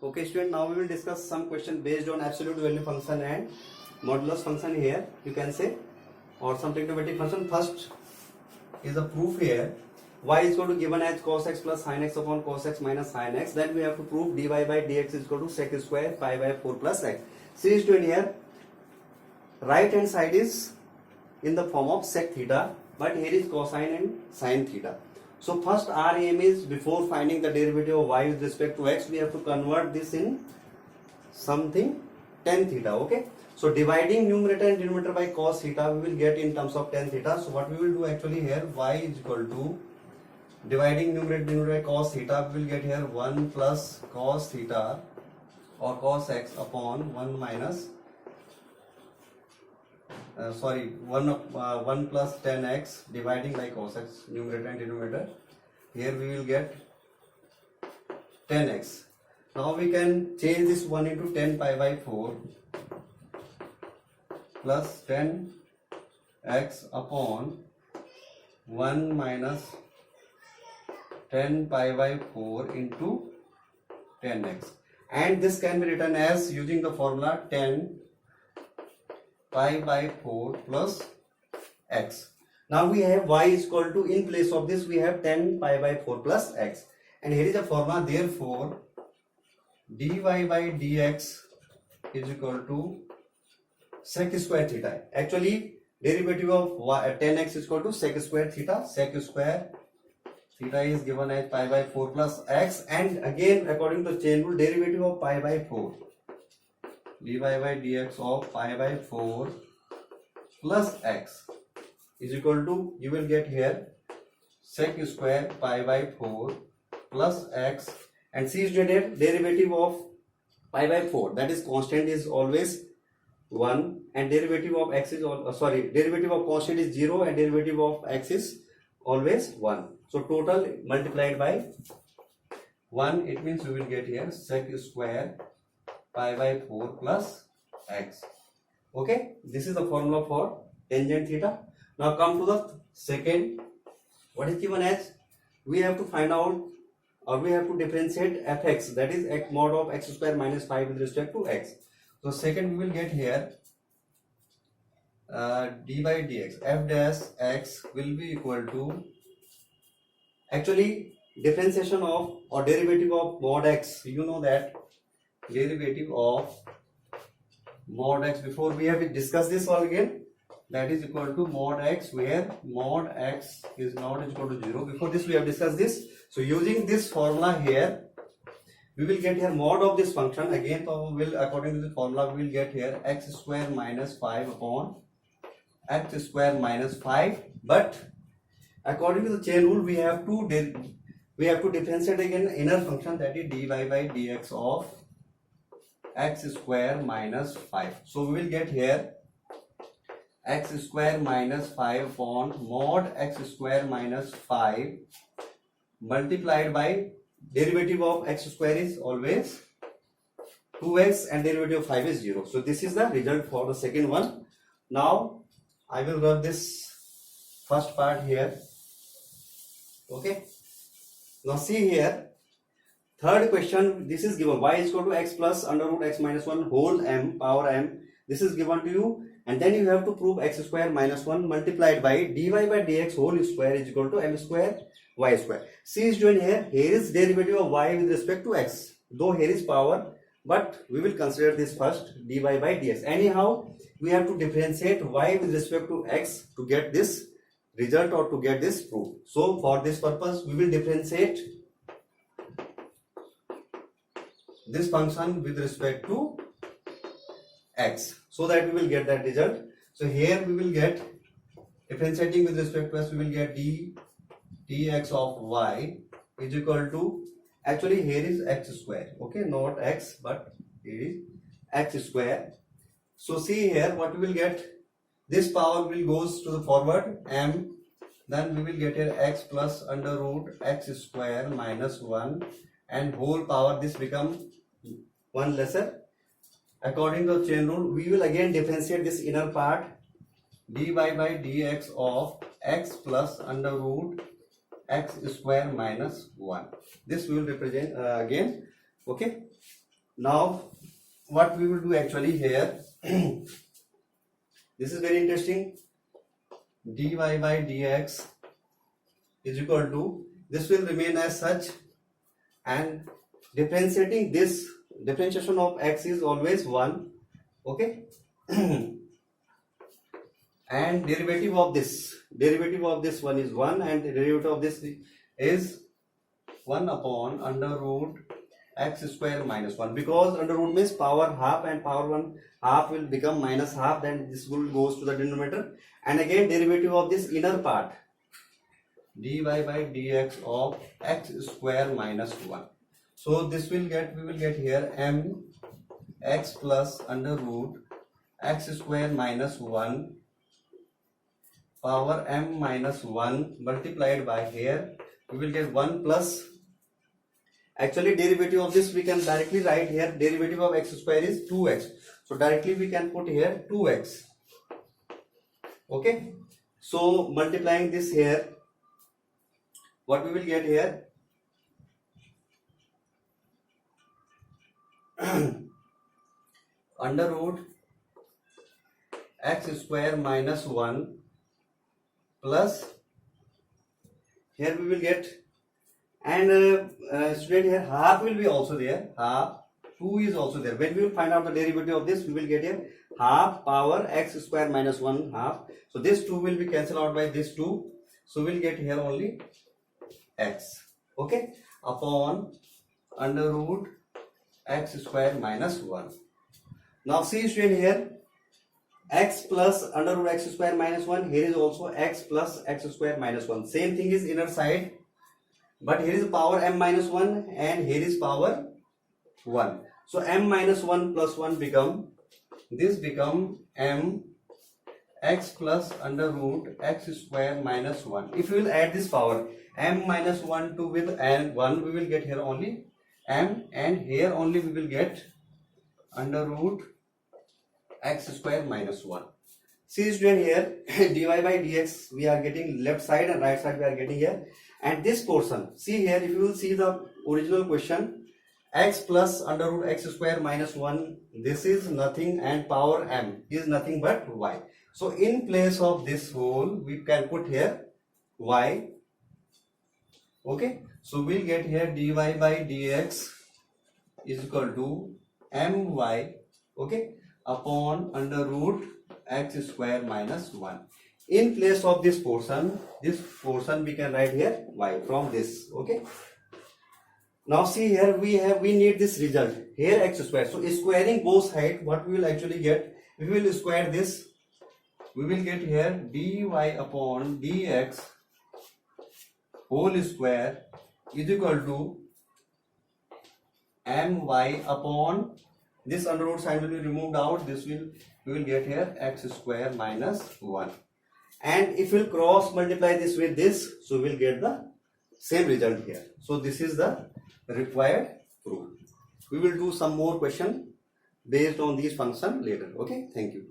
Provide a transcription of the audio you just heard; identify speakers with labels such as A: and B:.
A: Okay, student, now we will discuss some question based on absolute value function and modulus function here, you can say, or some trigonometric function. First is a proof here. Y is equal to given as cos x plus sin x upon cos x minus sin x. Then we have to prove dy by dx is equal to sec square pi by 4 plus x. See student here, right hand side is in the form of sec theta, but here is cosine and sin theta. So first our aim is, before finding the derivative of y with respect to x, we have to convert this in something tan theta. Okay, so dividing numerator and denominator by cos theta, we will get in terms of tan theta. So what we will do actually here, y is equal to, dividing numerator and denominator by cos theta, we will get here 1 plus cos theta or cos x upon 1 minus 1 plus tan x dividing by cos x, numerator and denominator. Here we will get tan x. Now we can change this 1 into tan pi by 4 plus tan x upon 1 minus tan pi by 4 into tan x, and this can be written as, using the formula, tan pi by 4 plus x. Now we have y is equal to, in place of this we have tan pi by 4 plus x, and here is a formula. Therefore dy by dx is equal to sec square theta. Actually derivative of tan x is equal to sec square theta. Sec square theta is given as pi by 4 plus x, and again according to chain rule, derivative of pi by 4, dy by dx of pi by 4 plus x is equal to, you will get here sec square pi by 4 plus x, and see student, derivative of pi by 4, that is constant, is always 1, and derivative of x is derivative of constant is 0, and derivative of x is always 1. So total multiplied by 1, it means we will get here sec square pi by 4 plus x. Okay, this is the formula for tangent theta. Now come to the second. What is given as, we have to find out, or we have to differentiate fx, that is x mod of x square minus 5 with respect to x. So second we will get here d by dx, f dash x will be equal to, actually differentiation of or derivative of mod x, you know that derivative of mod x, before we have discussed this all again, that is equal to mod x, where mod x is not equal to 0. Before this we have discussed this. So using this formula here, we will get here mod of this function. Again, according to the formula, we will get here x square minus 5 upon x square minus 5. But according to the chain rule, we have to differentiate again inner function, that is dy by dx of x square minus 5. So we will get here x square minus 5 upon mod x square minus 5 multiplied by derivative of x square is always 2x, and derivative of 5 is 0. So this is the result for the second one. Now I will rub this first part here. Okay, now see here, third question, this is given, y is equal to x plus under root x minus 1 whole m power m. This is given to you, and then you have to prove x square minus 1 multiplied by dy by dx whole square is equal to m square y square. See student, here is derivative of y with respect to x, though here is power, but we will consider this first, dy by dx. Anyhow, we have to differentiate y with respect to x to get this result or to get this proof. So for this purpose, we will differentiate this function with respect to x, so that we will get that result. So here we will get, differentiating with respect to x, we will get dx of y is equal to, actually here is x square, okay, not x, but here is x square. So see here what we will get, this power will goes to the forward m, then we will get here x plus under root x square minus 1, and whole power, this become 1 lesser. According to the chain rule, we will again differentiate this inner part, dy by dx of x plus under root x square minus 1. This we will represent again. Okay. Now what we will do actually here, this is very interesting. Dy by dx is equal to, this will remain as such, and differentiating this, differentiation of x is always 1, okay. And derivative of this one is 1, and the derivative of this is 1 upon under root x square minus 1, because under root means power half, and power 1 half will become minus half, then this will goes to the denominator. And again derivative of this inner part, dy by dx of x square minus 1. So this will get, we will get here m x plus under root x square minus 1 power m minus 1 multiplied by, here we will get 1 plus, actually derivative of this we can directly write here, derivative of x square is 2x, so directly we can put here 2x, okay. So multiplying this here, what we will get here, under root x square minus 1 plus, here we will get, and student here half will be also there, half, 2 is also there. When we will find out the derivative of this, we will get here half power x square minus 1 half, so this 2 will be cancelled out by this 2, so we will get here only x, okay, upon under root x square minus 1. Now see student here, x plus under root x square minus 1, here is also x plus x square minus 1, same thing is inner side, but here is power m minus 1 and here is power 1, so m minus 1 plus 1 become, this become m x plus under root x square minus 1. If we will add this power m minus 1 to with and 1, we will get here only m, and here only we will get under root x square minus 1. See student here, dy by dx we are getting left side and right side we are getting here, and this portion, see here, if you will see the original question, x plus under root x square minus 1, this is nothing, and power m is nothing but y. So in place of this whole we can put here y, okay. So we'll get here dy by dx is equal to my, okay, upon under root x square minus 1. In place of this portion we can write here y from this, okay. Now see here, we need this result here, x square. So squaring both sides, what we will actually get, we will square this, we will get here dy upon dx whole square is equal to my upon, this under root sign will be removed out, this will, we will get here x square minus 1, and if we will cross multiply this with this, so we will get the same result here. So this is the required proof. We will do some more question based on these function later, okay. Thank you.